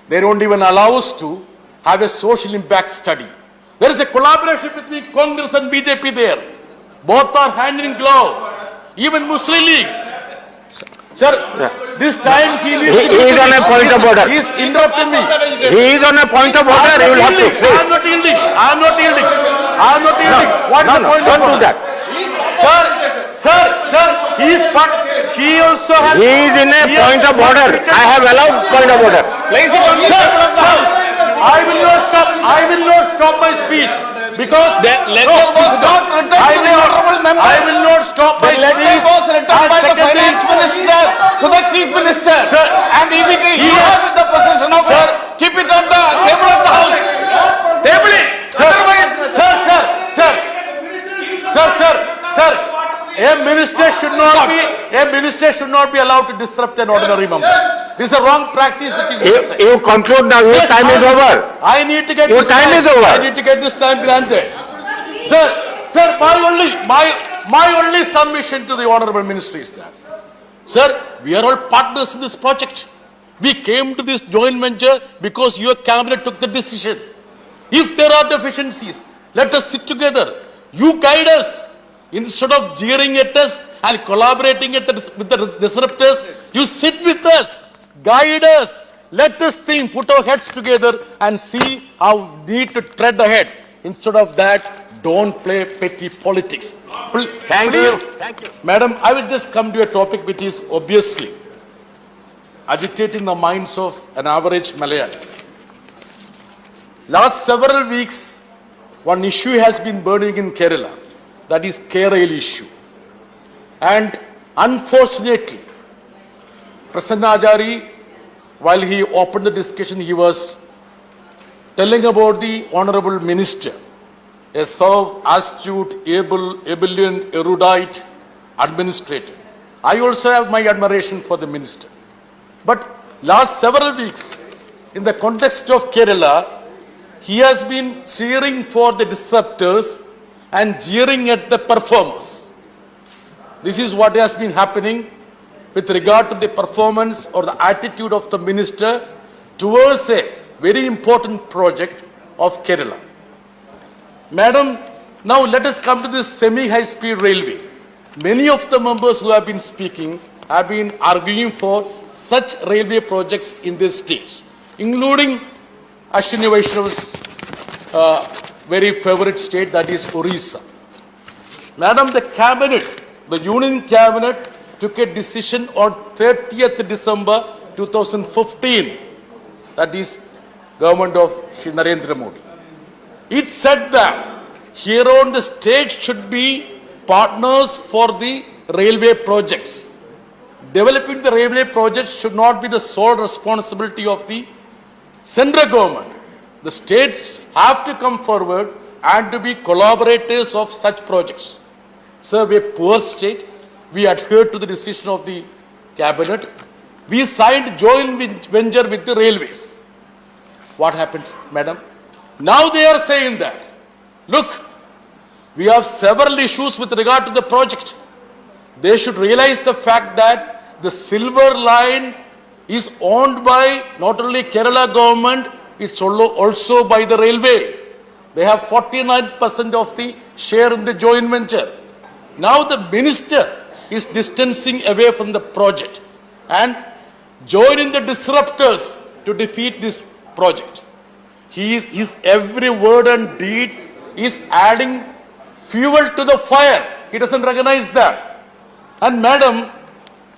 They don't even allow us to have a social impact study. There is a collaboration between Congress and BJP there. Both are hand in glove. Even Muslim League. Sir, this time he is on a point of order. He is interrupting me. He is on a point of order. He will have to. I am not yielding. I am not yielding. I am not yielding. What is the point of order? Don't do that. Sir, he is part. He also has. He is in a point of order. I have allowed point of order. Sir, I will not stop. I will not stop my speech because letter was not written to the honorable member. I will not stop my The letter speech. was written by the finance minister to the chief minister. Sir, and immediately you are in the possession of Sir, keep it on the table of the house. Table it. Sir, a minister should not be allowed to disrupt an ordinary member. This is a wrong practice which is being said. You conclude now. Your time is over. I need to get Your this time is over. I need to get this time granted. Sir, my only submission to the honorable ministry is that, sir, we are all partners in this project. We came to this joint venture because your cabinet took the decision. If there are deficiencies, let us sit together. You guide us. Instead of jeering at us and collaborating with the disruptors, you sit with us, guide us. Let us think, put our heads together and see how we need to tread ahead. Instead of that, don't play petty politics. Thank you. Madam, I will just come to a topic which is obviously agitating the minds of an average Malayali. Last several weeks, one issue has been burning in Kerala. That is Kerala issue. And unfortunately, Prasanna Ajari, while he opened the discussion, he was telling about the honorable minister, a so astute, able, ebullient, erudite administrator. I also have my admiration for the minister. But last several weeks, in the context of Kerala, he has been cheering for the disruptors and jeering at the performers. This is what has been happening with regard to the performance or the attitude of the minister towards a very important project of Kerala. Madam, now let us come to this semi-high-speed railway. Many of the members who have been speaking have been arguing for such railway projects in these states, including Ashwini Vaishnav's very favorite state, that is Orissa. Madam, the Union Cabinet took a decision on 30th December 2015, that is government of Shri Narendra Modi. It said that here on the state should be partners for the railway projects. Developing the railway projects should not be the sole responsibility of the central government. The states have to come forward and to be collaborators of such projects. Sir, we are a poor state. We adhered to the decision of the cabinet. We signed joint venture with the railways. What happened, madam? Now they are saying that, look, we have several issues with regard to the project. They should realize the fact that the silver line is owned by not only Kerala government, it's also by the railway. They have 49% of the share in the joint venture. Now the minister is distancing away from the project and joining the disruptors to defeat this project. His every word and deed is adding fuel to the fire. He doesn't recognize that. And madam,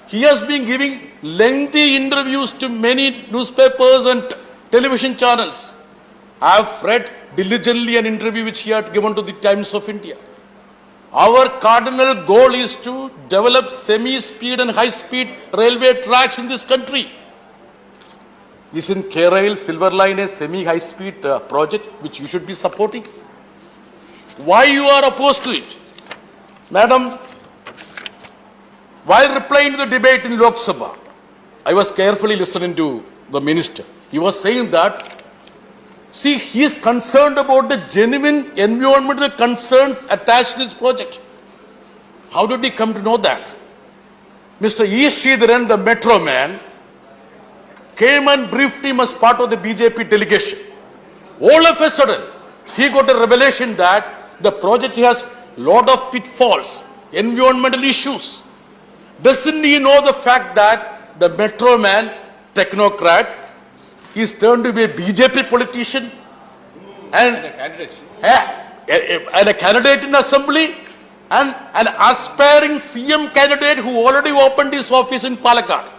he has been giving lengthy interviews to many newspapers and television channels. I have read diligently an interview which he had given to the Times of India. Our cardinal goal is to develop semi-speed and high-speed railway tracks in this country. Isn't Kerala Silver Line a semi-high-speed project which you should be supporting? Why you are opposed to it? Madam, while replying to the debate in Lok Sabha, I was carefully listening to the minister. He was saying that, see, he is concerned about the genuine environmental concerns attached to this project. How did he come to know that? Mr. E. Sridharan, the metro man, came and briefed him as part of the BJP delegation. All of a sudden, he got a revelation that the project has lot of pitfalls, environmental issues. Doesn't he know the fact that the metro man, technocrat, is turned to be a BJP politician and a candidate in assembly and an aspiring CM candidate who already opened his office in Palakkad?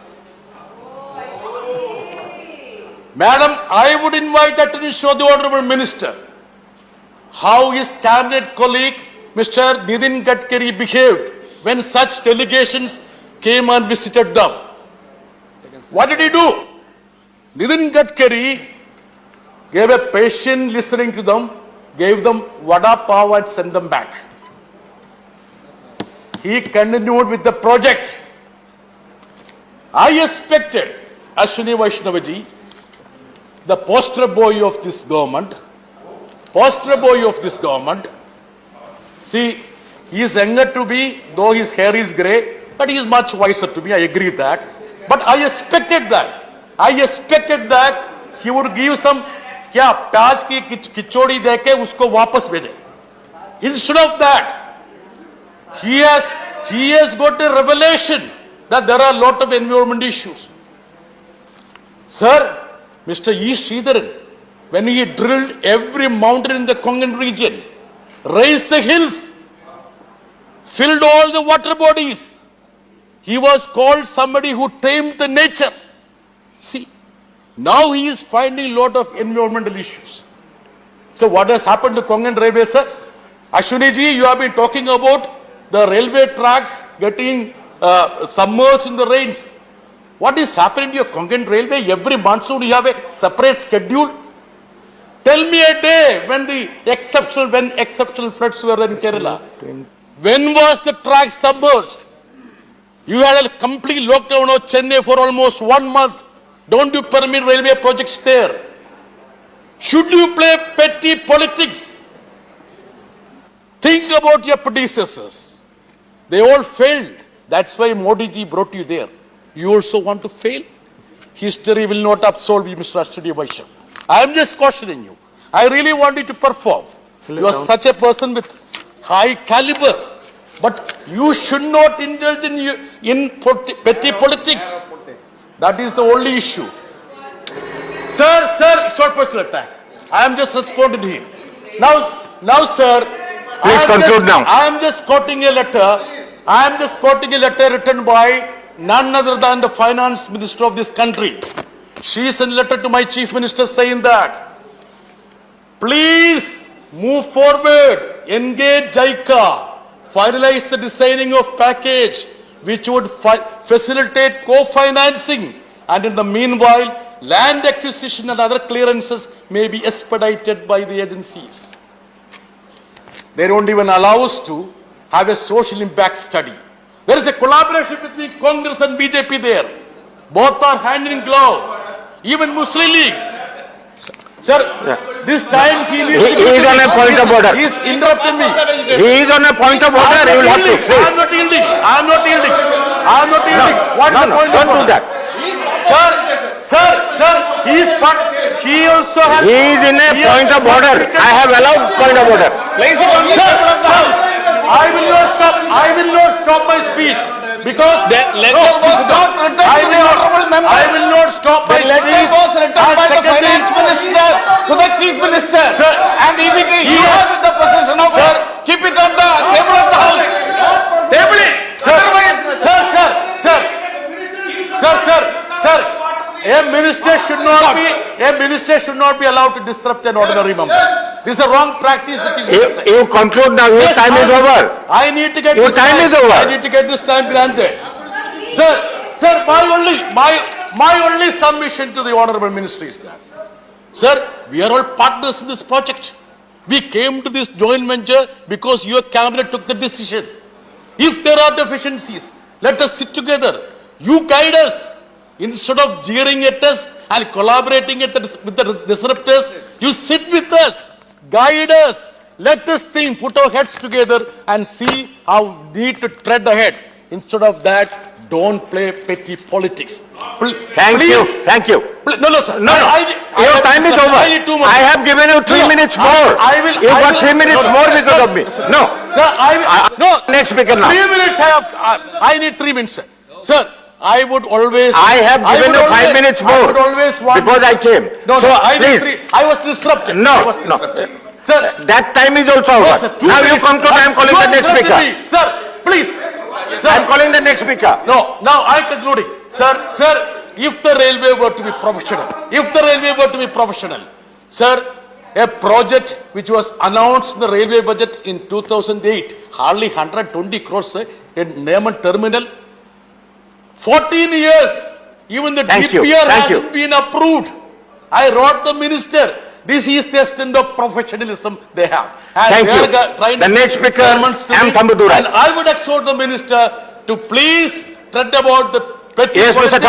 Madam, I would invite the attention of the Honourable Minister how his cabinet colleague Mr. Nitin Gadkari behaved when such delegations came and visited them. What did he do? Nitin Gadkari gave a patient listening to them, gave them vada pav and sent them back. He continued with the project. I expected Ashwini Vaishnavaji, the poster boy of this government, see, he is younger to me, though his hair is grey, but he is much wiser to me, I agree that. But I expected that he would give some, क्या प्याज की खिचड़ी देके उसको वापस भेजे. Instead of that, he has got a revelation that there are a lot of environment issues. Sir, Mr. E. Sridharan, when he drilled every mountain in the Konkan region, raised the hills, filled all the water bodies, he was called somebody who tamed the nature. See, now he is finding a lot of environmental issues. So what has happened to Konkan Railway, sir? Ashwini ji, you have been talking about the railway tracks getting submerged in the rains. What is happening to your Konkan Railway? Every monsoon you have a separate schedule. Tell me a day when exceptional floods were in Kerala. When was the track submerged? You had a complete lockdown of Chennai for almost 1 month. Don't you permit railway projects there? Should you play petty politics? Think about your predecessors. They all failed. That's why Modi ji brought you there. You also want to fail? History will not absolve you, Mr. Ashwini Vaishnav. I am just cautioning you. I really want you to perform. You are such a person with high caliber. But you should not indulge in petty politics. That is the only issue. Sir, short personal attack. I am just responding to him. Now, sir. Please conclude now. I am just quoting a letter written by none other than the finance minister of this country. She sent a letter to my chief minister saying that, please move forward, engage JICA, finalize the designing of package which would facilitate co-financing, and in the meanwhile, land acquisition and other clearances may be expedited by the agencies. They don't even allow us to have a social impact study. There is a collaboration between Congress and BJP there. Both are hand in glove. Even Muslim League. Sir, this time he is on a point of order. He is interrupting me. He is on a point of order. You will have to. I am not yielding. What is the point of order? Don't do that. Sir, he is part. He also has. He is in a point of order. I have allowed point of order. Sir, I will not stop my speech because I will not stop my speech. The letter was written by the finance minister to the chief minister. Sir, and if you are with the possession of it, keep it on the table of the house. Table it. Sir. A minister should not be allowed to disrupt an ordinary member. This is a wrong practice which is being said. You conclude now. Your time is over. I need to get Your this time is over. I need to get this time granted. Sir, my only submission to the honorable ministry is that, sir, we are all partners in this project. We came to this joint venture because your cabinet took the decision. If there are deficiencies, let us sit together. You guide us. Instead of jeering at us and collaborating with the disruptors, you sit with us, guide us, let us think, put our heads together and see how we need to tread ahead. Instead of that, don't play petty politics. Thank you. Thank you. No, no, sir. No, no. Your time is over. I need 2 more. I have given you 3 minutes more. I will. You I got will- 3 minutes no, no, more because sir, of me. sir. No. Sir, I will. No. Next speaker now. 3 minutes. I need 3 minutes, sir. Sir, I would always. I have given would you 5 always- minutes I more would always want. because I came. No, So, no. I need please. 3. I was disrupted. No, I was no. disrupted. Sir. That time is also No, over. sir, 2 Now you minutes. come to I am calling You the are next disrupting speaker. me. Sir, please. Sir. I am calling the next speaker. No, now I concluding. Sir, if the railway were to be professional, sir, a project which was announced in the railway budget in 2008, hardly 120 crores, a Neyman terminal, 14 years, even the Thank you, DPR thank you. hasn't been approved. I wrote the minister. This is the extent of professionalism they have. And Thank they you. are trying The to next give speaker, sermons to M. me. Thambudurai. And I would exhort the minister to please tread about the petty Yes, Mr. politics